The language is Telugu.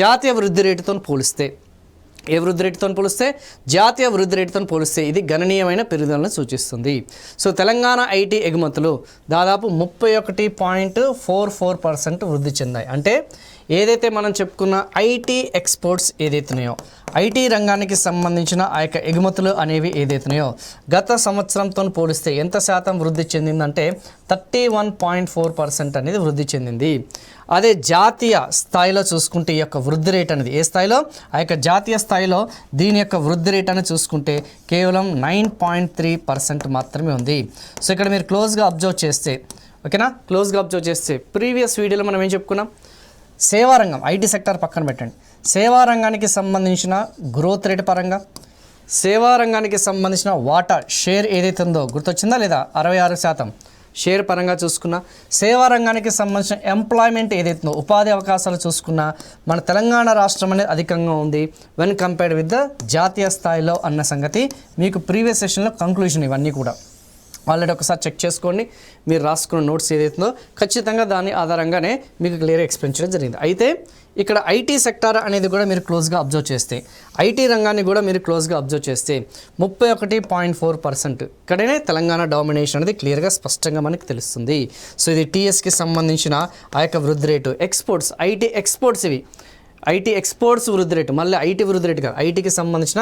జాతీయ వృద్ధి రేటుతో పోలిస్తే ఏ వృద్ధి రేటుతో పోలిస్తే జాతీయ వృద్ధి రేటుతో పోలిస్తే ఇది గణనీయమైన పెరుగుదలను సూచిస్తుంది. సో తెలంగాణ ఐటీ ఎగుమతులు దాదాపు 31.44% వృద్ధి చెందాయి. అంటే ఏదైతే మనం చెప్పుకున్న ఐటీ ఎక్స్పోర్ట్స్ ఏదైతున్నాయో, ఐటీ రంగానికి సంబంధించిన ఆ యొక్క ఎగుమతులు అనేవి ఏదైతున్నాయో గత సంవత్సరంతో పోలిస్తే ఎంత శాతం వృద్ధి చెందిందంటే 31.4% అనేది వృద్ధి చెందింది. అదే జాతీయ స్థాయిలో చూసుకుంటే ఈ యొక్క వృద్ధి రేట్ అనేది ఏ స్థాయిలో, ఆ యొక్క జాతీయ స్థాయిలో దీని యొక్క వృద్ధి రేట్ అనేది చూసుకుంటే కేవలం 9.3% మాత్రమే ఉంది. సో ఇక్కడ మీరు క్లోజ్గా అబ్జర్వ్ చేస్తే, ఓకేనా, క్లోజ్గా అబ్జర్వ్ చేస్తే ప్రీవియస్ వీడియోలో మనం ఏం చెప్పుకున్నాం, సేవారంగం ఐటీ సెక్టర్ పక్కన పెట్టండి, సేవారంగానికి సంబంధించిన గ్రోత్ రేట్ పరంగా, సేవారంగానికి సంబంధించిన వాటా షేర్ ఏదైతే ఉందో గుర్తొచ్చిందా లేదా, 66% షేర్ పరంగా చూసుకున్న, సేవారంగానికి సంబంధించిన ఎంప్లాయ్మెంట్ ఏదైతుందో ఉపాధి అవకాశాలు చూసుకున్న మన తెలంగాణ రాష్ట్రం అనేది అధికంగా ఉంది వెన్ కంపేర్డ్ విత్ ద జాతీయ స్థాయిలో అన్న సంగతి మీకు ప్రీవియస్ సెషన్లో కంక్లూజన్. ఇవన్నీ కూడా ఆల్రెడీ ఒకసారి చెక్ చేసుకోండి, మీరు రాసుకున్న నోట్స్ ఏదైతుందో ఖచ్చితంగా దాని ఆధారంగానే మీకు క్లియర్గా ఎక్స్ప్లెయిన్ చేయడం జరిగింది. అయితే ఇక్కడ ఐటీ సెక్టార్ అనేది కూడా మీరు క్లోజ్గా అబ్జర్వ్ చేస్తే, ఐటీ రంగాన్ని కూడా మీరు క్లోజ్గా అబ్జర్వ్ చేస్తే 31.4% ఇక్కడనే తెలంగాణ డామినేషన్ అనేది క్లియర్గా స్పష్టంగా మనకి తెలుస్తుంది. సో ఇది టీఎస్కి సంబంధించిన ఆ యొక్క వృద్ధి రేటు. ఎక్స్పోర్ట్స్, ఐటీ ఎక్స్పోర్ట్స్, ఇవి ఐటీ ఎక్స్పోర్ట్స్ వృద్ధి రేటు, మళ్ళీ ఐటీ వృద్ధి రేటు కాదు, ఐటీకి సంబంధించిన